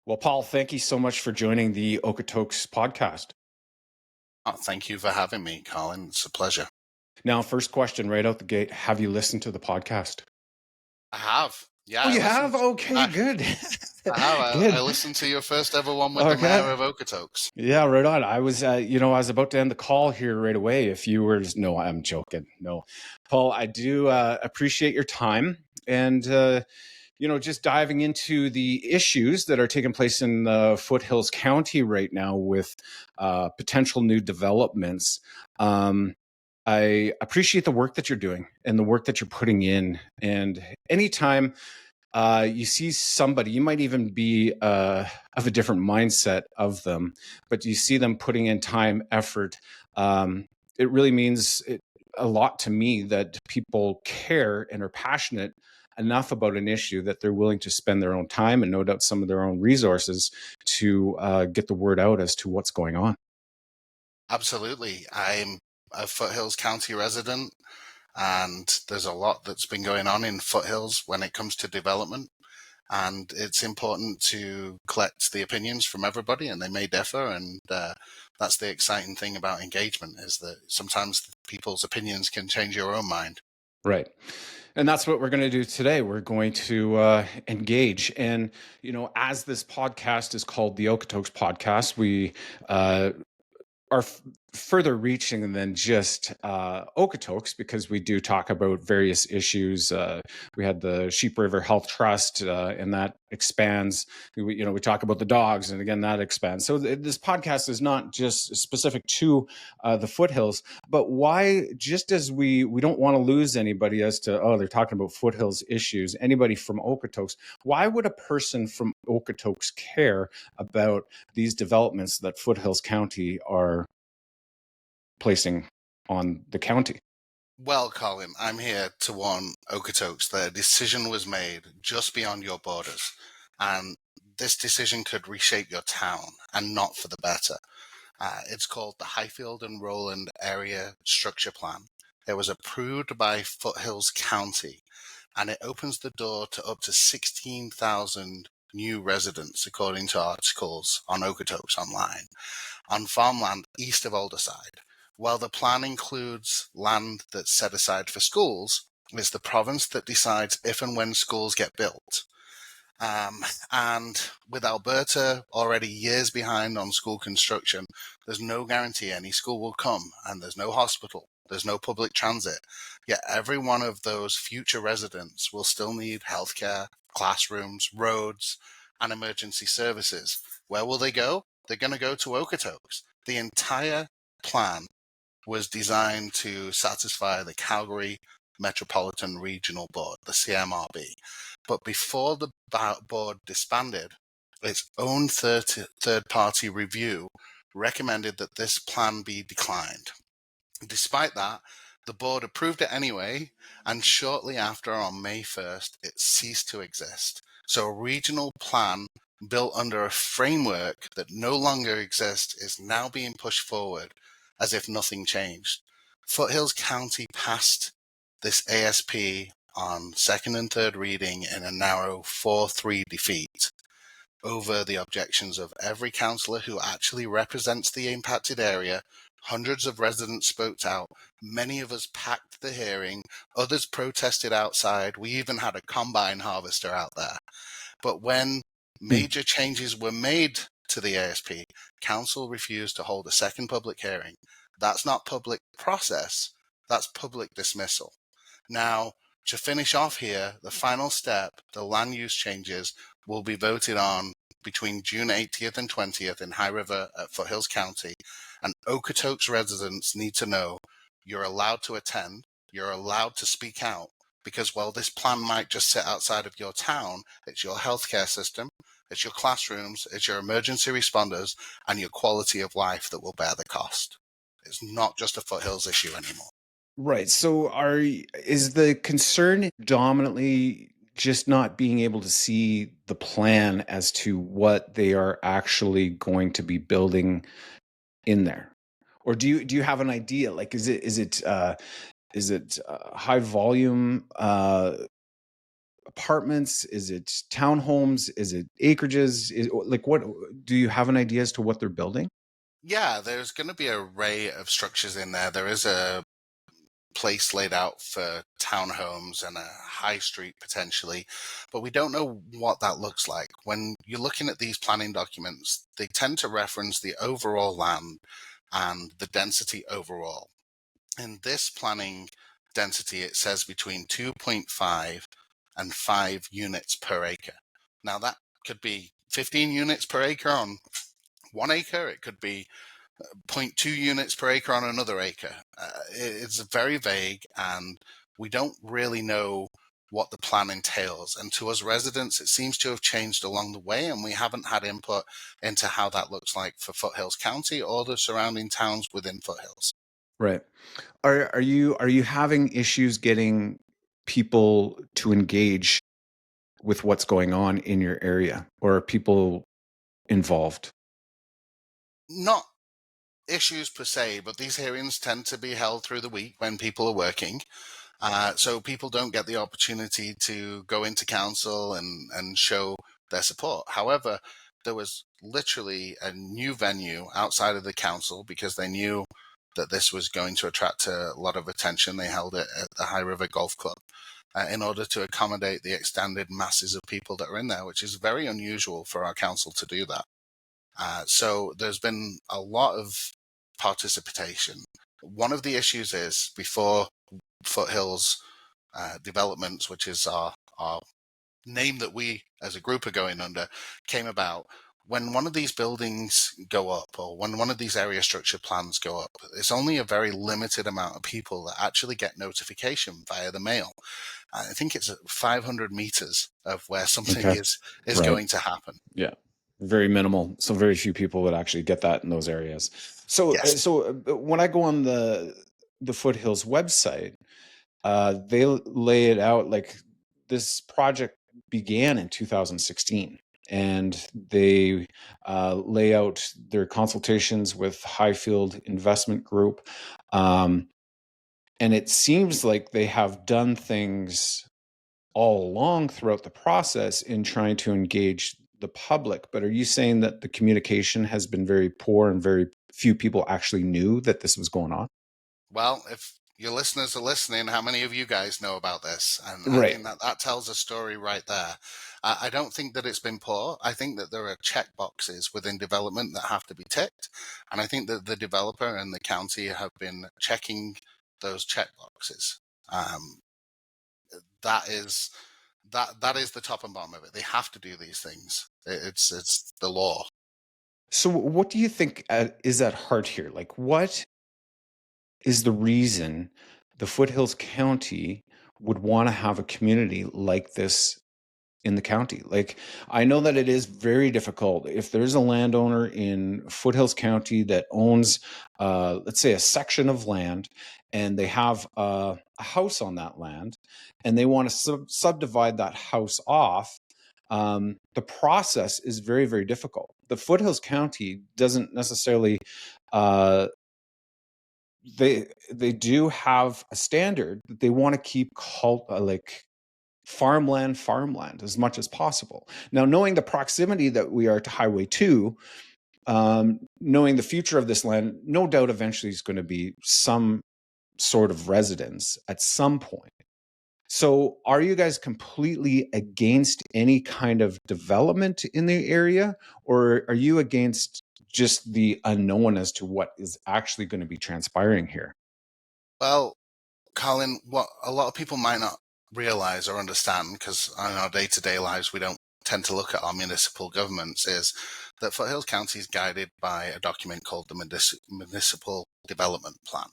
Well, Paul, thank you so much for joining the Okotoks podcast. Thank you for having me, Carlin. It's a pleasure. Now, first question right out the gate. Have you listened to the podcast? I have. Yeah, Oh, I you have? listened. Okay, I, good. I have. I Good. listened to your first ever one with the Okay. mayor of Okotoks. Yeah, right on. I was about to end the call here right away. If you were just, no, I'm joking. No, Paul, I do appreciate your time and, just diving into the issues that are taking place in Foothills County right now with potential new developments. Um, I appreciate the work that you're doing and the work that you're putting in. And anytime you see somebody, you might even be of a different mindset of them, but you see them putting in time, effort. It really means a lot to me that people care and are passionate enough about an issue that they're willing to spend their own time and no doubt some of their own resources to get the word out as to what's going on. Absolutely. I'm a Foothills County resident, and there's a lot that's been going on in Foothills when it comes to development. And it's important to collect the opinions from everybody, and they may differ. And that's the exciting thing about engagement, is that sometimes people's opinions can change your own mind. Right. And that's what we're going to do today. We're going to engage. And, as this podcast is called the Okotoks podcast, we are further reaching than just Okotoks, because we do talk about various issues. We had the Sheep River Health Trust, and that expands. We talk about the dogs, and again that expands. So this podcast is not just specific to the foothills, but why? Just as we don't want to lose anybody as to they're talking about foothills issues. Anybody from Okotoks? Why would a person from Okotoks care about these developments that Foothills County are placing on the county? Well, Colin, I'm here to warn Okotoks that a decision was made just beyond your borders, and this decision could reshape your town, and not for the better. It's called the Highfield and Rowland Area Structure Plan. It was approved by Foothills County, and it opens the door to up to 16,000 new residents, according to articles on Okotoks online, on farmland east of Alderside. While the plan includes land that's set aside for schools, it's the province that decides if and when schools get built. And with Alberta already years behind on school construction, there's no guarantee any school will come, and there's no hospital, there's no public transit. Yet every one of those future residents will still need healthcare, classrooms, roads, and emergency services. Where will they go? They're going to go to Okotoks. The entire plan was designed to satisfy the Calgary Metropolitan Regional Board, the CMRB. But before the board disbanded, its own third-party review recommended that this plan be declined. Despite that, the board approved it anyway, and shortly after, on May 1st, it ceased to exist. So a regional plan built under a framework that no longer exists is now being pushed forward as if nothing changed. Foothills County passed this ASP on second and third reading in a narrow 4-3 defeat over the objections of every councillor who actually represents the impacted area. Hundreds of residents spoke out. Many of us packed the hearing. Others protested outside. We even had a combine harvester out there. But when major changes were made to the ASP, council refused to hold a second public hearing. That's not public process. That's public dismissal. Now, to finish off here, the final step, the land use changes, will be voted on between June 80th and 20th in High River at Foothills County. And Okotoks residents need to know you're allowed to attend, you're allowed to speak out, because while this plan might just sit outside of your town, it's your healthcare system, it's your classrooms, it's your emergency responders, and your quality of life that will bear the cost. It's not just a Foothills issue anymore. Right. So is the concern dominantly just not being able to see the plan as to what they are actually going to be building in there? Or do you have an idea? Like, is it high volume apartments? Is it townhomes? Is it acreages? Like, what do you have an idea as to what they're building? Yeah, there's going to be an array of structures in there. There is a place laid out for townhomes and a high street potentially, but we don't know what that looks like. When you're looking at these planning documents, they tend to reference the overall land and the density overall. In this planning density, it says between 2.5 and 5 units per acre. Now, that could be 15 units per acre on 1 acre. It could be 0.2 units per acre on another acre. It's very vague, and we don't really know what the plan entails. And to us residents, it seems to have changed along the way, and we haven't had input into how that looks like for Foothills County or the surrounding towns within Foothills. Right. Are you having issues getting people to engage with what's going on in your area, or are people involved? Not issues per se, but these hearings tend to be held through the week when people are working. So people don't get the opportunity to go into council and show their support. However, there was literally a new venue outside of the council because they knew that this was going to attract a lot of attention. They held it at the High River Golf Club in order to accommodate the extended masses of people that are in there, which is very unusual for our council to do that. So there's been a lot of participation. One of the issues is before Foothills Developments, which is our name that we as a group are going under, came about. When one of these buildings go up, or when one of these area structure plans go up, it's only a very limited amount of people that actually get notification via the mail. I think it's 500 meters of where something Okay. is Right. going to happen. Yeah. Very minimal. So very few people would actually get that in those areas. So, Yes. When I go on the Foothills website, they lay it out like this project began in 2016, and they lay out their consultations with Highfield Investment Group. And it seems like they have done things all along throughout the process in trying to engage the public. But are you saying that the communication has been very poor and very few people actually knew that this was going on? Well, if your listeners are listening, how many of you guys know about this? And I Right. think that tells a story right there. I don't think that it's been poor. I think that there are check boxes within development that have to be ticked. And I think that the developer and the county have been checking those check boxes. That is the top and bottom of it. They have to do these things. It's the law. So what do you think is at heart here? Like, what is the reason the Foothills County would want to have a community like this in the county? Like, I know that it is very difficult if there's a landowner in Foothills County that owns, let's say, a section of land, and they have a house on that land, and they want to subdivide that house off. The process is very, very difficult. The Foothills County doesn't necessarily they do have a standard that they want to keep like farmland as much as possible. Now, knowing the proximity that we are to Highway 2, knowing the future of this land, no doubt eventually is going to be some sort of residence at some point. So are you guys completely against any kind of development in the area, or are you against just the unknown as to what is actually going to be transpiring here? Well, Colin, what a lot of people might not realize or understand, because in our day-to-day lives we don't tend to look at our municipal governments, is that Foothills County is guided by a document called the Municipal Development Plan.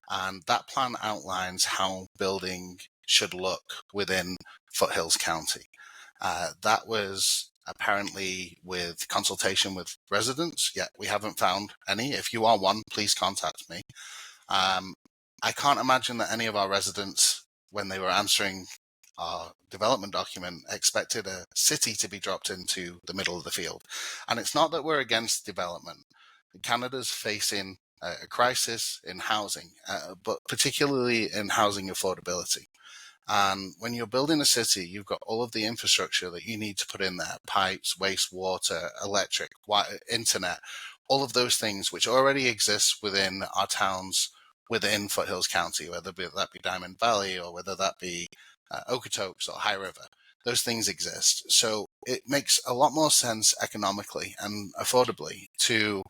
And that plan outlines how building should look within Foothills County. That was apparently with consultation with residents, yet we haven't found any. If you are one, please contact me. I can't imagine that any of our residents, when they were answering our development document, expected a city to be dropped into the middle of the field. And it's not that we're against development. Canada's facing a crisis in housing, but particularly in housing affordability. And when you're building a city, you've got all of the infrastructure that you need to put in there: pipes, wastewater, electric, internet, all of those things which already exist within our towns within Foothills County, whether that be Diamond Valley or whether that be Okotoks or High River. Those things exist. So it makes a lot more sense economically and affordably to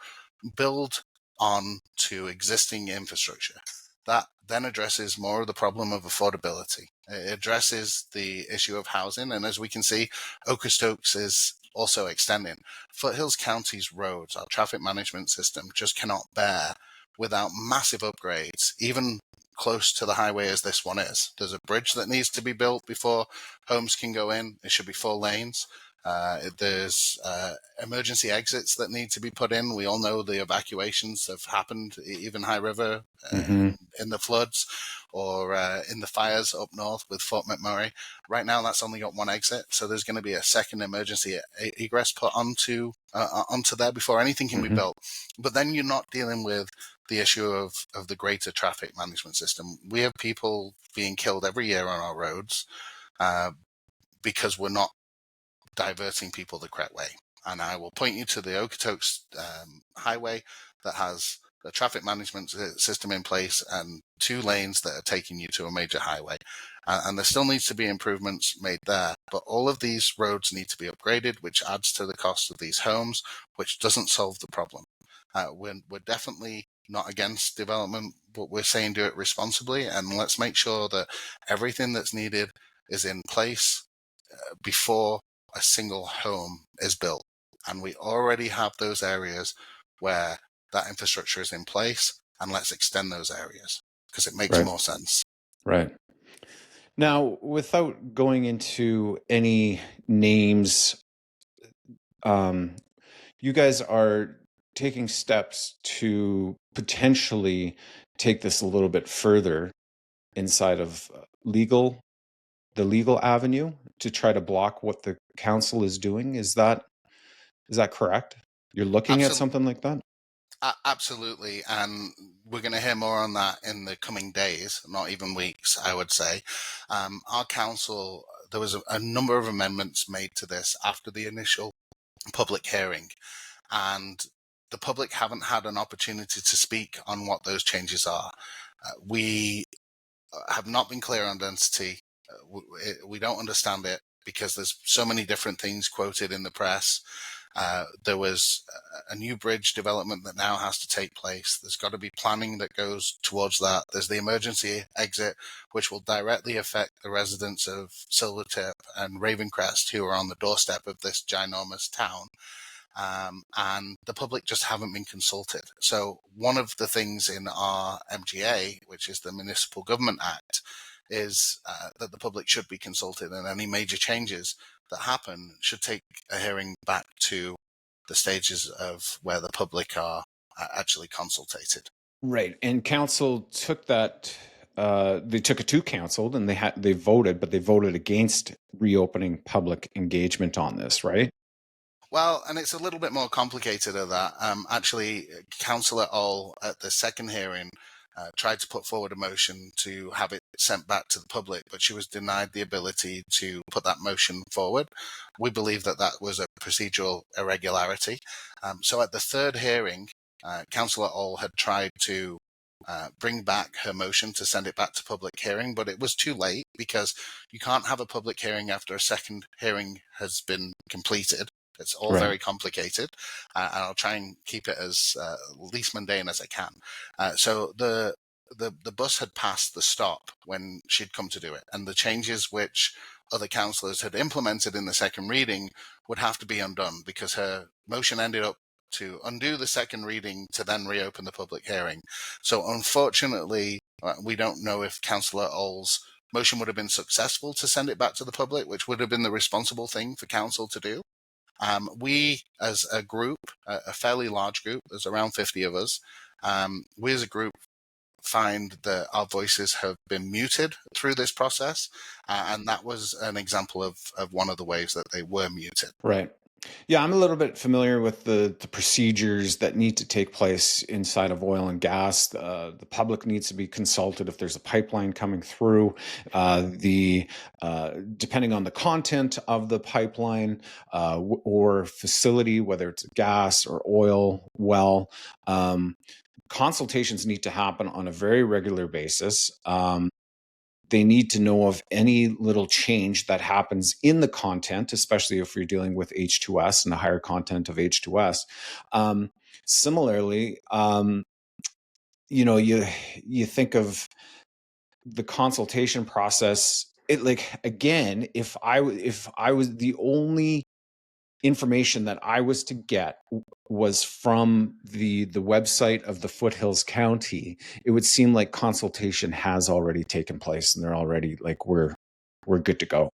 build on to existing infrastructure. That then addresses more of the problem of affordability. It addresses the issue of housing. And as we can see, Okotoks is also extending. Foothills County's roads, our traffic management system, just cannot bear without massive upgrades, even close to the highway as this one is. There's a bridge that needs to be built before homes can go in. It should be 4 lanes. There's emergency exits that need to be put in. We all know the evacuations have happened, even High River in the floods or in the fires up north with Fort McMurray. Right now, that's only got 1 exit, so there's going to be a second emergency egress put onto there before anything can be built. But then you're not dealing with the issue of the greater traffic management system. We have people being killed every year on our roads because we're not diverting people the correct way. And I will point you to the Okotoks highway that has the traffic management system in place and 2 lanes that are taking you to a major highway. And there still needs to be improvements made there. But all of these roads need to be upgraded, which adds to the cost of these homes, which doesn't solve the problem. We're definitely not against development, but we're saying do it responsibly. And let's make sure that everything that's needed is in place before a single home is built. And we already have those areas where that infrastructure is in place, and let's extend those areas because it makes more sense. Right. Now, without going into any names, you guys are taking steps to potentially take this a little bit further inside of the legal avenue to try to block what the council is doing. Is that correct? You're looking at something like that? Absolutely. And we're going to hear more on that in the coming days, not even weeks, I would say. Our council, there was a number of amendments made to this after the initial public hearing, and the public haven't had an opportunity to speak on what those changes are. We have not been clear on density. We don't understand it because there's so many different things quoted in the press. There was a new bridge development that now has to take place. There's got to be planning that goes towards that. There's the emergency exit, which will directly affect the residents of Silvertip and Ravencrest, who are on the doorstep of this ginormous town. And the public just haven't been consulted. So one of the things in our MGA, which is the Municipal Government Act, is that the public should be consulted, and any major changes that happen should take a hearing back to the stages of where the public are actually consulted. Right. And council took that, they took it to council and they voted, but they voted against reopening public engagement on this, right? Well, and it's a little bit more complicated than that. Actually, Councillor Oll at the second hearing tried to put forward a motion to have it sent back to the public, but she was denied the ability to put that motion forward. We believe that that was a procedural irregularity. So at the third hearing, Councillor Oll had tried to bring back her motion to send it back to public hearing, but it was too late because you can't have a public hearing after a second hearing has been completed. It's all very complicated, and I'll try and keep it as least mundane as I can. So the bus had passed the stop when she'd come to do it, and the changes which other councillors had implemented in the second reading would have to be undone because her motion ended up to undo the second reading to then reopen the public hearing. So unfortunately, we don't know if Councillor Oll's motion would have been successful to send it back to the public, which would have been the responsible thing for council to do. We, as a group, a fairly large group, there's around 50 of us, we as a group find that our voices have been muted through this process, and that was an example of one of the ways that they were muted. Right. Yeah, I'm a little bit familiar with the procedures that need to take place inside of oil and gas. The public needs to be consulted if there's a pipeline coming through. The Depending on the content of the pipeline or facility, whether it's a gas or oil well, consultations need to happen on a very regular basis. They need to know of any little change that happens in the content, especially if you're dealing with H2S and the higher content of H2S. Similarly, you think of the consultation process. It like again, if I was the only information that I was to get was from the website of the Foothills County, it would seem like consultation has already taken place and they're already like we're good to go.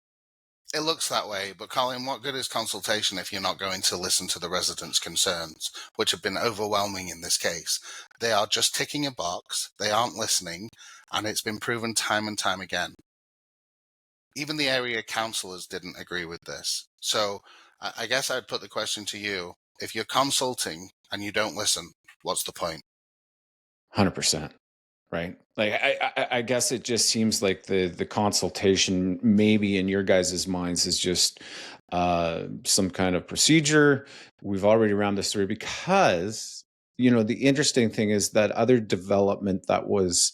It looks that way, but Colin, what good is consultation if you're not going to listen to the residents' concerns, which have been overwhelming in this case? They are just ticking a box, they aren't listening, and it's been proven time and time again. Even the area councillors didn't agree with this. So I guess I'd put the question to you. If you're consulting and you don't listen, what's the point? 100%. Right. Like I guess it just seems like the consultation maybe in your guys' minds is just some kind of procedure. We've already ran this through because the interesting thing is that other development that was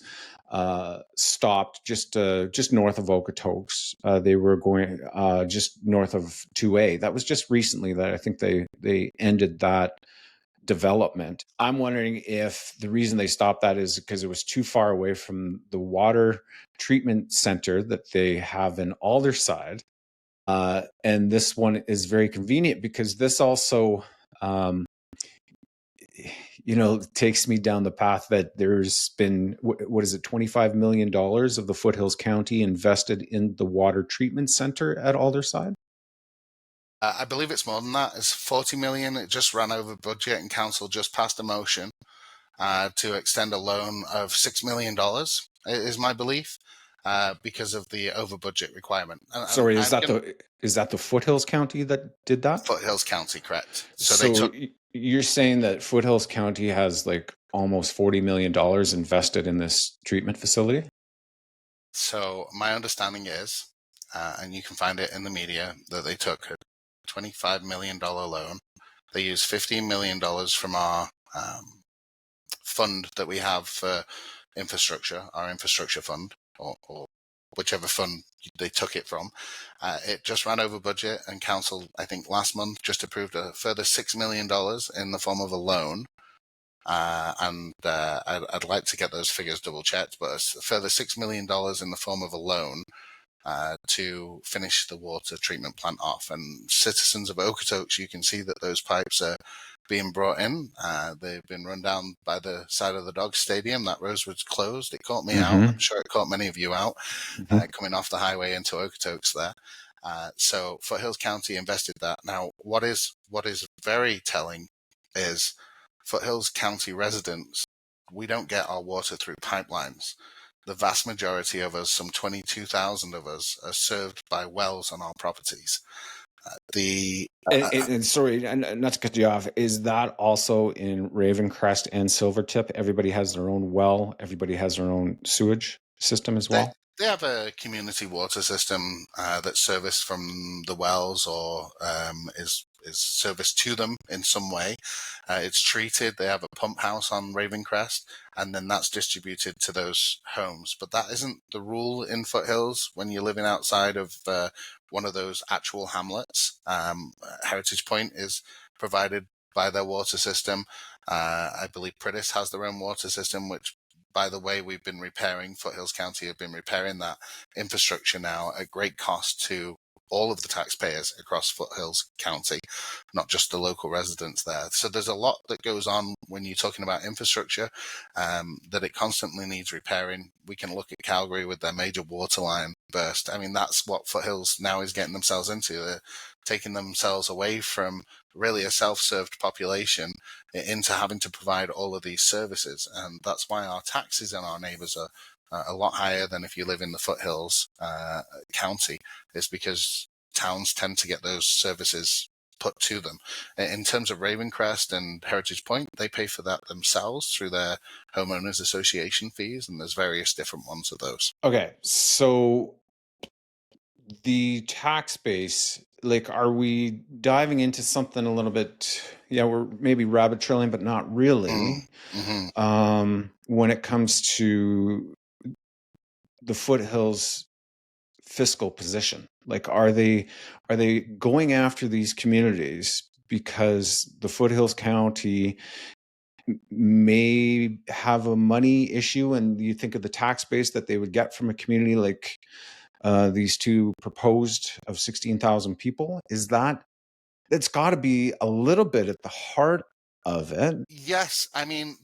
stopped just north of Okotoks. They were going just north of 2A. That was just recently that I think they ended that development. I'm wondering if the reason they stopped that is because it was too far away from the water treatment center that they have in Alderside. And this one is very convenient because this also, takes me down the path that there's been, what is it, $25 million of the Foothills County invested in the water treatment center at Alderside? I believe it's more than that. It's 40 million. It just ran over budget, and council just passed a motion to extend a loan of $6 million, is my belief, because of the over budget requirement. Sorry, is that the Foothills County that did that? Foothills County, correct. So you're saying that Foothills County has like almost $40 million invested in this treatment facility? So my understanding is, and you can find it in the media, that they took a $25 million loan. They used $15 million from our fund that we have for infrastructure, our infrastructure fund, or whichever fund they took it from. It just ran over budget, and council, I think last month, just approved a further $6 million in the form of a loan. I'd like to get those figures double checked, but a further $6 million in the form of a loan to finish the water treatment plant off. And citizens of Okotoks, you can see that those pipes are being brought in. They've been run down by the side of the Dog Stadium. That road was closed. It caught me out. I'm sure it caught many of you out coming off the highway into Okotoks there. So Foothills County invested that. Now, what is very telling is Foothills County residents, we don't get our water through pipelines. The vast majority of us, some 22,000 of us, are served by wells on our properties. Sorry, and not to cut you off, is that also in Ravencrest and Silvertip? Everybody has their own well. Everybody has their own sewage system as well. They have a community water system that's serviced from the wells or is serviced to them in some way. It's treated. They have a pump house on Ravencrest, and then that's distributed to those homes. But that isn't the rule in Foothills when you're living outside of one of those actual hamlets. Heritage Point is provided by their water system. I believe Priddis has their own water system, which, by the way, we've been repairing. Foothills County have been repairing that infrastructure now at great cost to all of the taxpayers across Foothills County, not just the local residents there. So there's a lot that goes on when you're talking about infrastructure, that it constantly needs repairing. We can look at Calgary with their major water line burst. I mean, that's what Foothills now is getting themselves into. They're taking themselves away from really a self-served population into having to provide all of these services. And that's why our taxes on our neighbours are a lot higher than if you live in the Foothills County, is because towns tend to get those services put to them. In terms of Ravencrest and Heritage Point, they pay for that themselves through their homeowners association fees, and there's various different ones of those. Okay, so the tax base, like, are we diving into something a little bit? Yeah, we're maybe rabbit trailing, but not really. When it comes to the Foothills fiscal position, like, are they going after these communities because the Foothills County may have a money issue, and you think of the tax base that they would get from a community like these two proposed of 16,000 people? Is that, it's got to be a little bit at the heart of it. Yes, I mean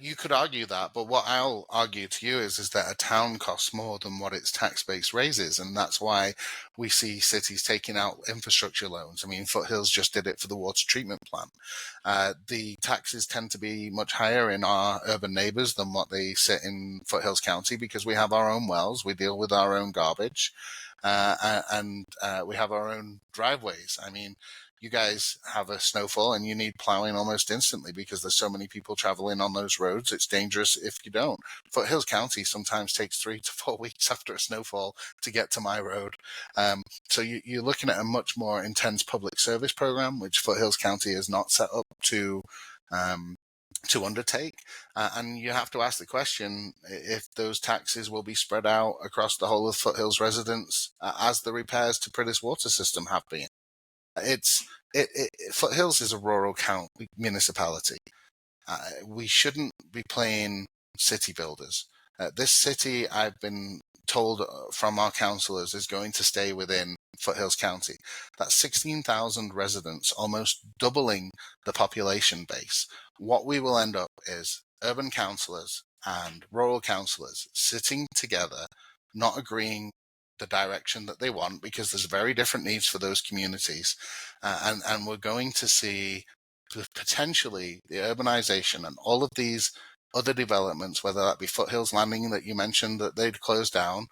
you could argue that, but what I'll argue to you is that a town costs more than what its tax base raises, and that's why we see cities taking out infrastructure loans. I mean, Foothills just did it for the water treatment plant. The taxes tend to be much higher in our urban neighbors than what they sit in Foothills County because we have our own wells, we deal with our own garbage, and we have our own driveways. I mean, you guys have a snowfall and you need plowing almost instantly because there's so many people traveling on those roads. It's dangerous if you don't. Foothills County sometimes takes 3 to 4 weeks after a snowfall to get to my road. So you're looking at a much more intense public service program, which Foothills County is not set up to undertake. And you have to ask the question if those taxes will be spread out across the whole of Foothills residents as the repairs to Priddis water system have been. Foothills is a rural municipality. We shouldn't be playing city builders. This city, I've been told from our councillors, is going to stay within Foothills County. That's 16,000 residents, almost doubling the population base. What we will end up is urban councillors and rural councillors sitting together, not agreeing the direction that they want, because there's very different needs for those communities. And we're going to see potentially the urbanization and all of these other developments, whether that be Foothills Landing that you mentioned that they'd closed down,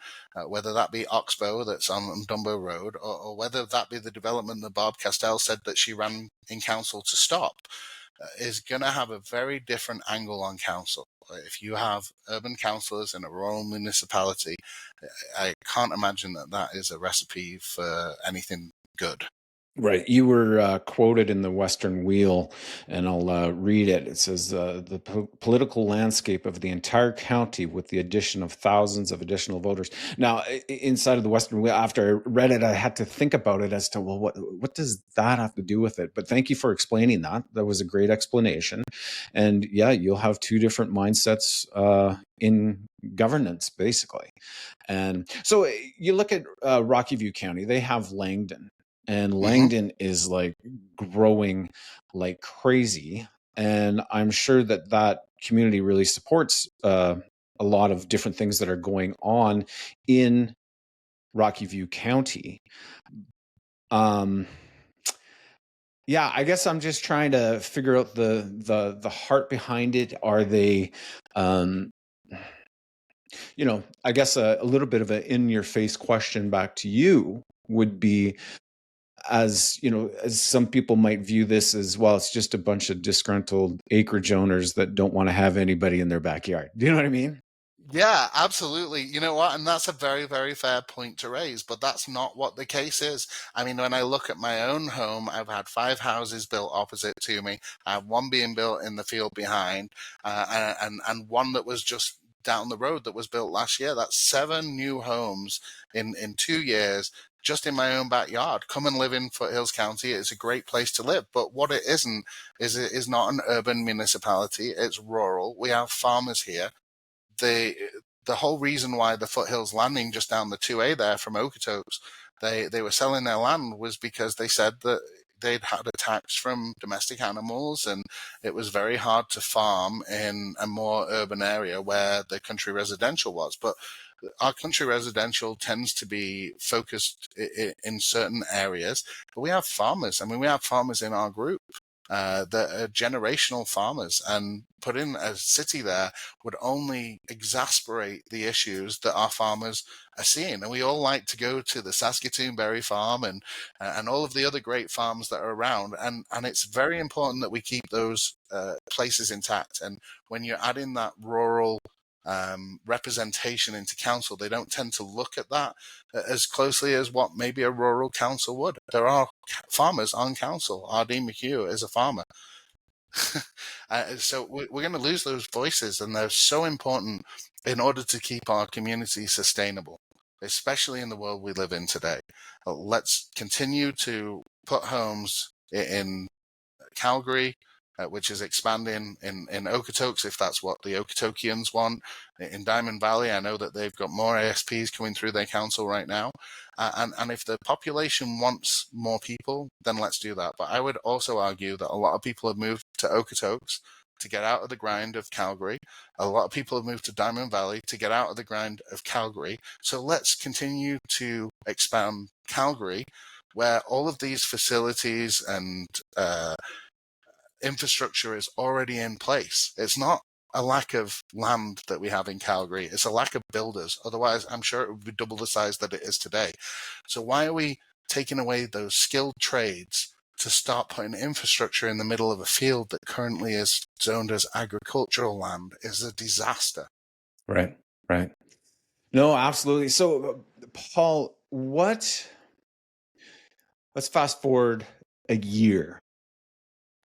whether that be Oxbow that's on Dumbo Road, or whether that be the development that Barb Castell said that she ran in council to stop, is going to have a very different angle on council. If you have urban councillors in a rural municipality, I can't imagine that is a recipe for anything good. Right. You were quoted in the Western Wheel, and I'll read it. It says, the political landscape of the entire county with the addition of thousands of additional voters. Now, inside of the Western Wheel, after I read it, I had to think about it as to, well, what does that have to do with it? But thank you for explaining that. That was a great explanation. And yeah, you'll have two different mindsets in governance, basically. And so you look at Rocky View County, they have Langdon. And Langdon is like growing like crazy. And I'm sure that that community really supports a lot of different things that are going on in Rocky View County. Yeah, I guess I'm just trying to figure out the heart behind it. Are they, I guess a little bit of an in-your-face question back to you would be, as some people might view this as, well, it's just a bunch of disgruntled acreage owners that don't want to have anybody in their backyard. Do you know what I mean? Yeah, absolutely. You know what? And that's a very, very fair point to raise, but that's not what the case is. I mean, when I look at my own home, I've had 5 houses built opposite to me. I have one being built in the field behind, and one that was just down the road that was built last year. That's 7 new homes in 2 years. Just in my own backyard. Come and live in Foothills County. It's a great place to live. But what it isn't is it is not an urban municipality. It's rural. We have farmers here. The whole reason why the Foothills Landing just down the 2A there from Okotoks, they were selling their land was because they said that they'd had a tax from domestic animals, and it was very hard to farm in a more urban area where the country residential was. But our country residential tends to be focused in certain areas, but we have farmers. I mean, we have farmers in our group. that are generational farmers, and putting a city there would only exasperate the issues that our farmers are seeing. And we all like to go to the Saskatoon Berry Farm and all of the other great farms that are around. And it's very important that we keep those places intact. And when you're adding that rural representation into council, they don't tend to look at that as closely as what maybe a rural council would. There are farmers on council. R.D. McHugh is a farmer. So we're going to lose those voices, and they're so important in order to keep our community sustainable, especially in the world we live in today. Let's continue to put homes in Calgary, which is expanding in Okotoks, if that's what the Okotokians want. In Diamond Valley, I know that they've got more ASPs coming through their council right now. And if the population wants more people, then let's do that. But I would also argue that a lot of people have moved to Okotoks to get out of the grind of Calgary. A lot of people have moved to Diamond Valley to get out of the grind of Calgary. So let's continue to expand Calgary, where all of these facilities and infrastructure is already in place. It's not a lack of land that we have in Calgary. It's a lack of builders. Otherwise, I'm sure it would be double the size that it is today. So why are we taking away those skilled trades to start putting infrastructure in the middle of a field that currently is zoned as agricultural land? Is a disaster. Right. No, absolutely. So, Paul, let's fast forward a year,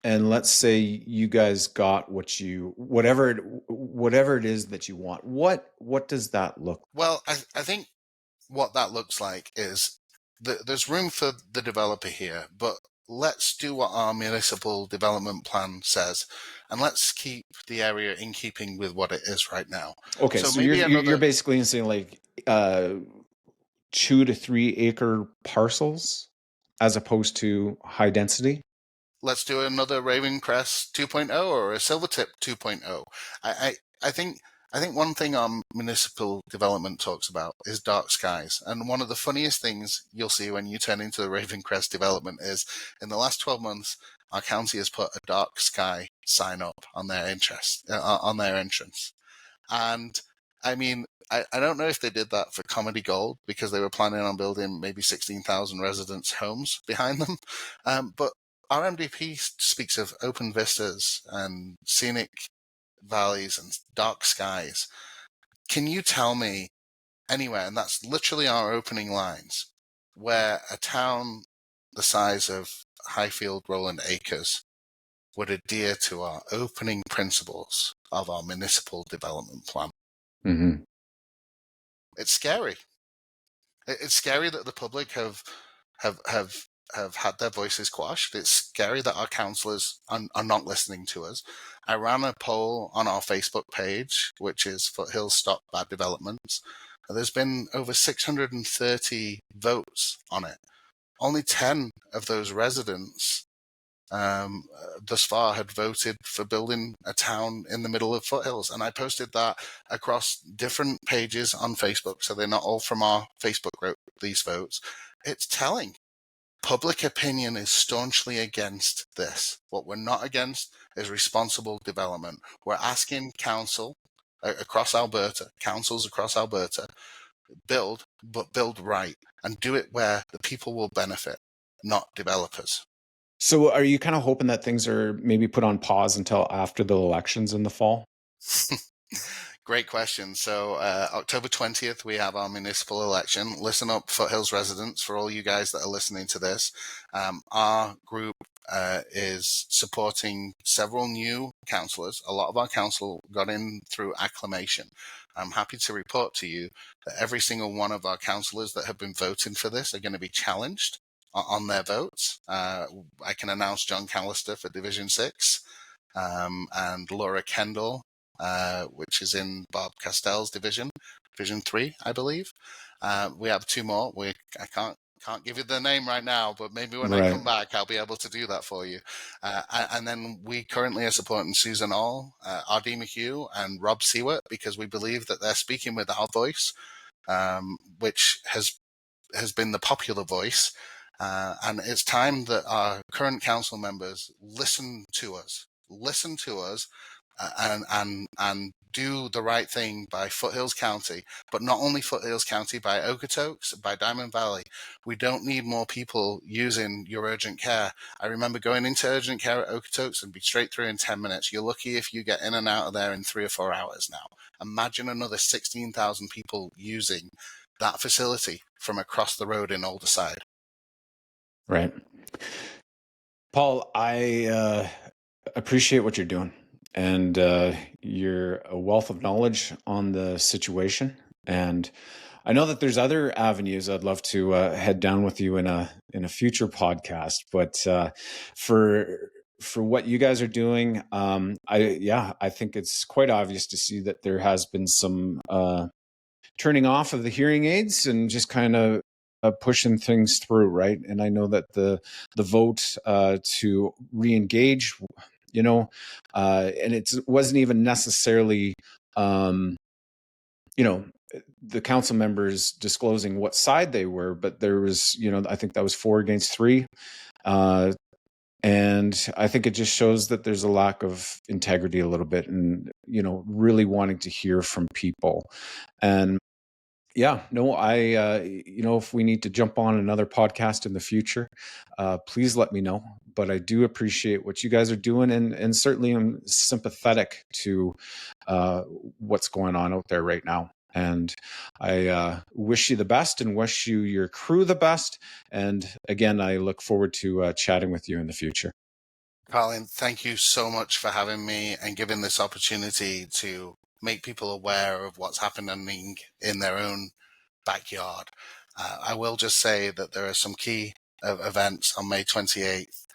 and let's say you guys got whatever it is that you want. What does that look? Well, I think what that looks like is there's room for the developer here, but let's do what our municipal development plan says, and let's keep the area in keeping with what it is right now. Okay, so you're basically saying like 2 to 3 acre parcels as opposed to high density. Let's do another Raven Crest 2.0 or a Silvertip 2.0. I think one thing our municipal development talks about is dark skies. And one of the funniest things you'll see when you turn into the Raven Crest development is in the last 12 months, our county has put a dark sky sign up on their entrance. And I mean, I don't know if they did that for comedy gold because they were planning on building maybe 16,000 residents' homes behind them. But our MDP speaks of open vistas and scenic valleys and dark skies. Can you tell me anywhere, and that's literally our opening lines, where a town the size of Highfield, Rowland acres would adhere to our opening principles of our municipal development plan? Mm-hmm. It's scary. It's scary that the public have had their voices quashed. It's scary that our councillors are not listening to us. I ran a poll on our Facebook page, which is Foothills Stop Bad Developments. There's been over 630 votes on it. Only 10 of those residents thus far had voted for building a town in the middle of Foothills. And I posted that across different pages on Facebook, so they're not all from our Facebook group, these votes. It's telling. Public opinion is staunchly against this. What we're not against is responsible development. We're asking councils across Alberta, build, but build right, and do it where the people will benefit, not developers. So are you kind of hoping that things are maybe put on pause until after the elections in the fall? Great question. So October 20th, we have our municipal election. Listen up, Foothills residents, for all you guys that are listening to this. Our group is supporting several new councillors. A lot of our council got in through acclamation. I'm happy to report to you that every single one of our councillors that have been voting for this are going to be challenged on their votes. I can announce John Callister for Division 6 and Laura Kendall, which is in Bob Castell's Division 3, I believe. We have two more. I can't give you the name right now, but maybe when I come back, I'll be able to do that for you. And then we currently are supporting Susan All, R.D. McHugh, and Rob Seward, because we believe that they're speaking with our voice, which has been the popular voice. And it's time that our current council members listen to us, and do the right thing by Foothills County, but not only Foothills County, by Okotoks, by Diamond Valley. We don't need more people using your urgent care. I remember going into urgent care at Okotoks and be straight through in 10 minutes. You're lucky if you get in and out of there in 3 or 4 hours now. Imagine another 16,000 people using that facility from across the road in Alderside. Right. Paul, I appreciate what you're doing, and you're a wealth of knowledge on the situation. And I know that there's other avenues I'd love to head down with you in a future podcast. But for what you guys are doing, I think it's quite obvious to see that there has been some turning off of the hearing aids and just kind of pushing things through, right? And I know that the vote to re-engage, and it wasn't even necessarily, the council members disclosing what side they were, but there was, I think that was 4 against 3. And I think it just shows that there's a lack of integrity a little bit, and, really wanting to hear from people. And yeah, no, if we need to jump on another podcast in the future, please let me know. But I do appreciate what you guys are doing, and certainly I'm sympathetic to what's going on out there right now. And I wish you the best and wish you your crew the best. And again, I look forward to chatting with you in the future. Carlin, thank you so much for having me and giving this opportunity to make people aware of what's happening in their own backyard. I will just say that there are some key events on May 28th.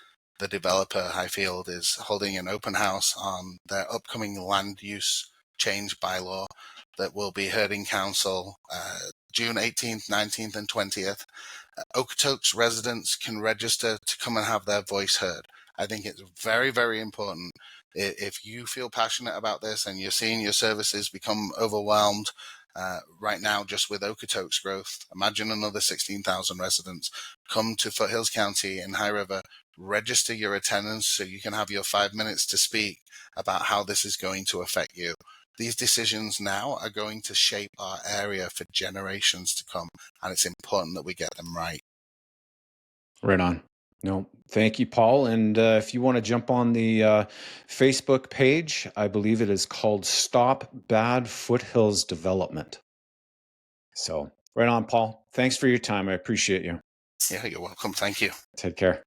The developer, Highfield, is holding an open house on their upcoming land use change bylaw that will be heard in council June 18th, 19th, and 20th. Okotoks residents can register to come and have their voice heard. I think it's very, very important. If you feel passionate about this and you're seeing your services become overwhelmed right now just with Okotoks growth, imagine another 16,000 residents. Come to Foothills County in High River, register your attendance so you can have your 5 minutes to speak about how this is going to affect you. These decisions now are going to shape our area for generations to come, and it's important that we get them right. Right on. No, thank you, Paul. And if you want to jump on the Facebook page, I believe it is called Stop Bad Foothills Development. So right on, Paul. Thanks for your time. I appreciate you. Yeah, you're welcome. Thank you. Take care.